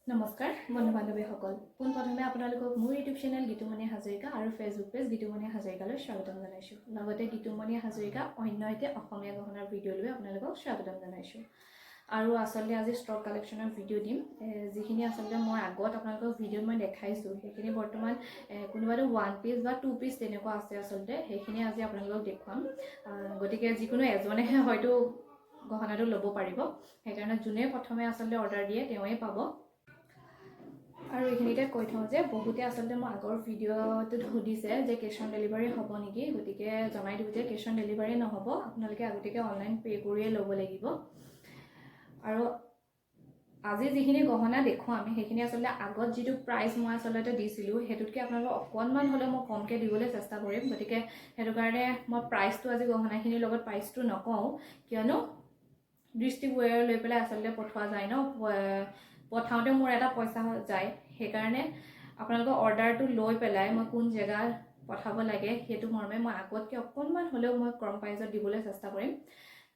নমস্কাৰ বন্ধু বান্ধৱীসকল পোনপ্ৰথমে আপোনালোকক মোৰ ইউটিউব চেনেল গীতুমণি হাজৰিকা আৰু ফেচবুক পেজ গীতুমণি হাজৰিকালৈ স্বাগতম জনাইছোঁ। লগতে গীতুমণি হাজৰিকা অন্য এটি অসমীয়া গহনাৰ ভিডিঅ' লৈ আপোনালোকক স্বাগতম জনাইছোঁ। আৰু আচলতে আজি ষ্টক কালেকশ্যনৰ ভিডিঅ' দিম, যিখিনি আচলতে মই আগত আপোনালোকক ভিডিঅ'ত মই দেখাইছোঁ সেইখিনি বৰ্তমান কোনোবাটো 1 পিচ বা 2 পিচ তেনেকুৱা আছে আচলতে, সেইখিনি আজি আপোনালোকক দেখুৱাম। গতিকে যিকোনো এজনেহে হয়তো গহনাটো ল'ব পাৰিব, সেইকাৰণে যোনে প্ৰথমে আচলতে অৰ্ডাৰ দিয়ে তেওঁৱে পাব। আৰু এইখিনিতে কৈ থওঁ যে বহুতে আচলতে মই আগৰ ভিডিঅ'টোত সুধিছে যে কেছ অন ডেলিভাৰী হ'ব নেকি, গতিকে জনাই দিওঁ যে কেছ অন ডেলিভাৰী নহ'ব, আপোনালোকে আগতীয়াকৈ অনলাইন পে' কৰিয়ে ল'ব লাগিব। আৰু আজি যিখিনি গহনা দেখুৱাম সেইখিনি আচলতে আগত যিটো প্ৰাইচ মই আচলতে দিছিলোঁ সেইটোতকৈ আপোনালোকক অকণমান হ'লেও মই কমকৈ দিবলৈ চেষ্টা কৰিম। গতিকে সেইটো কাৰণে মই প্ৰাইচটো আজি গহনাখিনিৰ লগত প্ৰাইচটো নকওঁ, কিয়নো দৃষ্টিবোৰে লৈ পেলাই আচলতে পঠোৱা যায় ন, পঠাওঁতে মোৰ এটা পইচা যায়, সেইকাৰণে আপোনালোকৰ অৰ্ডাৰটো লৈ পেলাই মই কোন জেগাত পঠাব লাগে সেইটো মৰ্মে মই আগতকৈ অকণমান হ'লেও মই কম প্ৰাইচত দিবলৈ চেষ্টা কৰিম।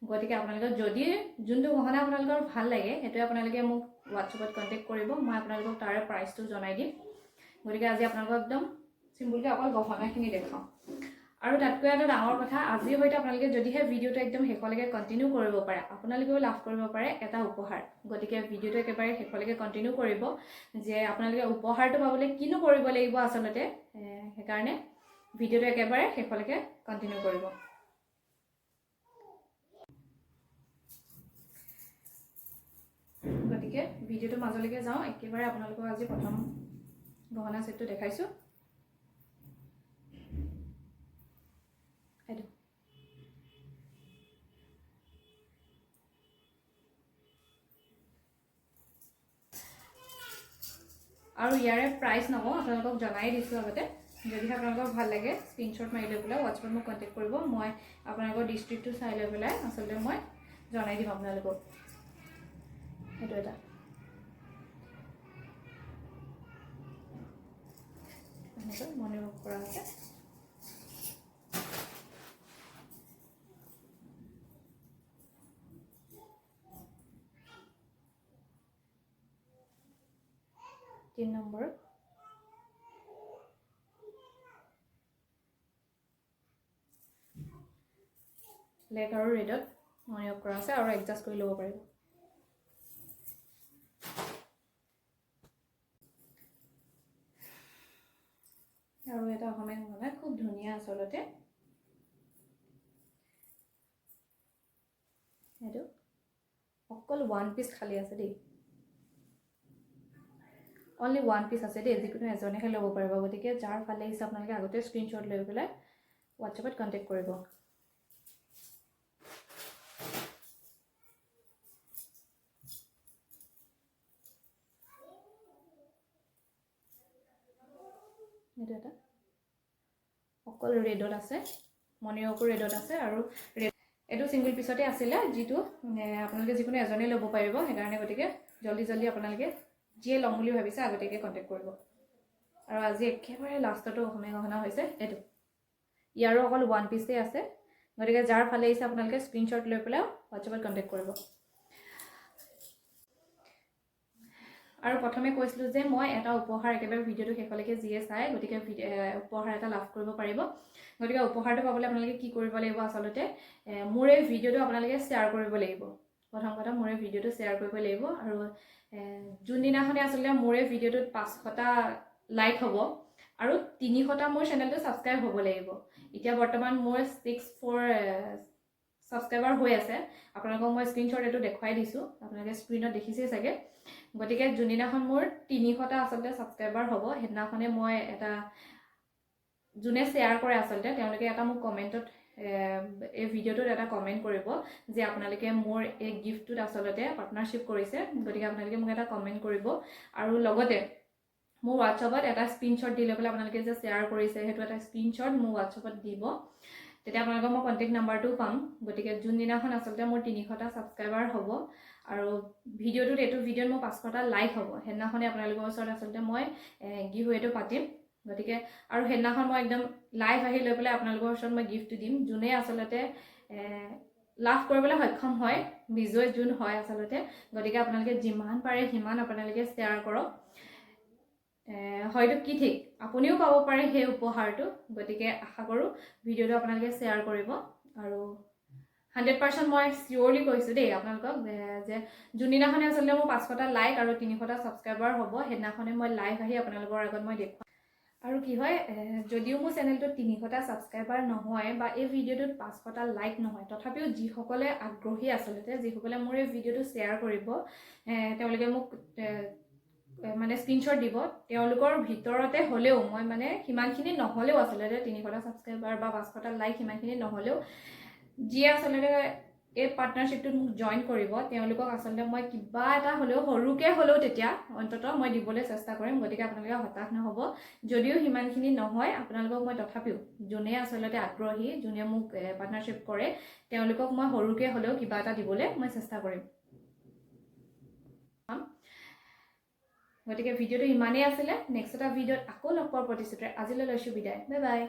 গতিকে আপোনালোকৰ যদি যোনটো গহনা আপোনালোকৰ ভাল লাগে সেইটোৱে আপোনালোকে মোক হোৱাটছএপত কণ্টেক্ট কৰিব, মই আপোনালোকক তাৰে প্ৰাইচটো জনাই দিম। গতিকে আজি আপোনালোকক একদম চিম্পুলকৈ অকল গহনাখিনি দেখাওঁ। আৰু তাতকৈ এটা ডাঙৰ কথা, আজি হয়তো আপোনালোকে যদিহে ভিডিঅ'টো একদম শেষলৈকে কণ্টিনিউ কৰিব পাৰে আপোনালোকেও লাভ কৰিব পাৰে এটা উপহাৰ। গতিকে ভিডিঅ'টো একেবাৰে শেষলৈকে কণ্টিনিউ কৰিব, যে আপোনালোকে উপহাৰটো পাবলৈ কিনো কৰিব লাগিব আচলতে, সেইকাৰণে ভিডিঅ'টো একেবাৰে শেষলৈকে কণ্টিনিউ কৰিব। গতিকে ভিডিঅ'টো মাজলৈকে যাওঁ, একেবাৰে আপোনালোকক আজি প্ৰথম গহনা ছেটটো দেখাইছোঁ। এইটো আৰু ইয়াৰে প্ৰাইচ নকওঁ, আপোনালোকক জনাই দিছোঁ আগতে। যদিহে আপোনালোকক ভাল লাগে স্ক্ৰীনশ্বট মাৰি লৈ পেলাই হোৱাটছএপত মোক কণ্টেক্ট কৰিব, মই আপোনালোকৰ ডিষ্ট্ৰিক্টটো চাই লৈ পেলাই আচলতে মই জনাই দিম আপোনালোকক। সেইটো এটা এনেকৈ মনোযোগ কৰা আছে। তিন নম্বৰ ব্লেক আৰু ৰেডত মনোযোগ কৰা আছে, আৰু এডজাষ্ট কৰি ল'ব পাৰিব। আৰু এটা অসমীয়া গহনা খুব ধুনীয়া আচলতে, সেইটো অকল 1 পিচ খালী আছে দেই, অনলি 1 পিচ আছে দেই, যিকোনো এজনেহে ল'ব পাৰিব। গতিকে যাৰ ভাল লাগিছে আপোনালোকে আগতে স্ক্ৰীনশ্বট লৈ পেলাই হোৱাটছএপত কণ্টেক্ট কৰিব। এইটো এটা অকল ৰেডত আছে, মণিৰকো ৰেডত আছে, আৰু এইটো ছিংগল পিচতে আছিলে, যিটো আপোনালোকে যিকোনো এজনেই ল'ব পাৰিব। সেইকাৰণে গতিকে জল্দি আপোনালোকে যিয়ে ল'ম বুলি ভাবিছে আগতীয়াকৈ কণ্টেক্ট কৰিব। আৰু আজি একেবাৰে লাষ্টতো অসমীয়া গহনা হৈছে এইটো, ইয়াৰো অকল 1 পিচেই আছে। গতিকে যাৰ ভাল লাগিছে আপোনালোকে স্ক্ৰীনশ্বট লৈ পেলাই হোৱাটছএপত কণ্টেক্ট কৰিব। আৰু প্ৰথমে কৈছিলোঁ যে মই এটা উপহাৰ একেবাৰে ভিডিঅ'টো শেষলৈকে যিয়ে চাই গতিকে উপহাৰ এটা লাভ কৰিব পাৰিব। গতিকে উপহাৰটো পাবলৈ আপোনালোকে কি কৰিব লাগিব, আচলতে মোৰ এই ভিডিঅ'টো আপোনালোকে শ্বেয়াৰ কৰিব লাগিব। প্ৰথম কথা মোৰ এই ভিডিঅ'টো শ্বেয়াৰ কৰিব লাগিব, আৰু যোনদিনাখনে আচলতে মোৰ এই ভিডিঅ'টোত 500টা লাইক হ'ব আৰু 300টা মোৰ চেনেলটো ছাবস্ক্ৰাইব হ'ব লাগিব। এতিয়া বৰ্তমান মোৰ 64 ছাবস্ক্ৰাইবাৰ হৈ আছে, আপোনালোকক মই স্ক্ৰীনশ্বট এইটো দেখুৱাই দিছোঁ, আপোনালোকে স্ক্ৰীনত দেখিছেই চাগে। গতিকে যোনদিনাখন মোৰ 300টা আচলতে ছাবস্ক্ৰাইবাৰ হ'ব সেইদিনাখনে মই এটা, যোনে শ্বেয়াৰ কৰে আচলতে তেওঁলোকে এটা মোক কমেণ্টত এই ভিডিঅ'টোত এটা কমেণ্ট কৰিব যে আপোনালোকে মোৰ এই গিফ্টটোত আচলতে পাৰ্টনাৰশ্বিপ কৰিছে। গতিকে আপোনালোকে মোক এটা কমেণ্ট কৰিব, আৰু লগতে মোৰ হোৱাটছএপত এটা স্ক্ৰীনশ্বট দি লৈ পেলাই আপোনালোকে যে শ্বেয়াৰ কৰিছে সেইটো এটা স্ক্ৰীনশ্বট মোৰ হোৱাটছএপত দিব, তেতিয়া আপোনালোকৰ মই কণ্টেক্ট নাম্বাৰটোও পাম। গতিকে যোনদিনাখন আচলতে মোৰ 300টা ছাবস্ক্ৰাইবাৰ হ'ব আৰু এইটো ভিডিঅ'ত মোৰ 500টা লাইক হ'ব, সেইদিনাখনে আপোনালোকৰ ওচৰত আচলতে মই গিভৱেটো পাতিম। গতিকে আৰু সেইদিনাখন মই একদম লাইভ আহি লৈ পেলাই আপোনালোকৰ ওচৰত মই গিফ্টটো দিম। যোনে আচলতে লাভ কৰিবলৈ সক্ষম হয় বিজয় জুন হয় আচলতে গতিকে আপোনালোকে যিমান পাৰে সিমান আপোনালোকে শ্বেয়াৰ কৰক হয়তো কি ঠিক আপুনিও পাব পাৰে সেই উপহাৰটো গতিকে আশা কৰোঁ ভিডিঅ'টো আপোনালোকে শ্বেয়াৰ কৰিব আৰু 100% মই চিয়ৰলি কৈছোঁ দেই আপোনালোকক যে যোনদিনাখনে আচলতে মোৰ 500টা লাইক আৰু 300টা ছাবস্ক্ৰাইবাৰ হ'ব সেইদিনাখনে মই লাইভ আহি আপোনালোকৰ আগত মই দেখুৱাম আৰু কি হয় যদিও মোৰ চেনেলটোত 300টা ছাবস্ক্ৰাইবাৰ নহয় বা এই ভিডিঅ'টোত 500টা লাইক নহয় তথাপিও যিসকলে আগ্ৰহী আচলতে যিসকলে মোৰ এই ভিডিঅ'টো শ্বেয়াৰ কৰিব তেওঁলোকে মোক মানে স্ক্ৰীনশ্বট দিব তেওঁলোকৰ ভিতৰতে হ'লেও মই মানে সিমানখিনি নহ'লেও আচলতে 300টা ছাবস্ক্ৰাইবাৰ বা 500টা লাইক সিমানখিনি নহ'লেও যিয়ে আচলতে এই পাৰ্টনাৰশ্বিপটোত মোক জইন কৰিব তেওঁলোকক আচলতে মই কিবা এটা হ'লেও সৰুকৈ হ'লেও তেতিয়া অন্ততঃ মই দিবলৈ চেষ্টা কৰিম গতিকে আপোনালোকে হতাশ নহ'ব যদিও সিমানখিনি নহয় আপোনালোকক মই তথাপিও যোনে আচলতে আগ্ৰহী যোনে মোক পাৰ্টনাৰশ্বিপ কৰে তেওঁলোকক মই সৰুকৈ হ'লেও কিবা এটা দিবলৈ মই চেষ্টা কৰিম গতিকে ভিডিঅ'টো ইমানেই আছিলে নেক্সট এটা ভিডিঅ'ত আকৌ লগ পোৱাৰ প্ৰতিশ্ৰুতিৰে আজিলৈ লৈছোঁ বিদায় বাই বাই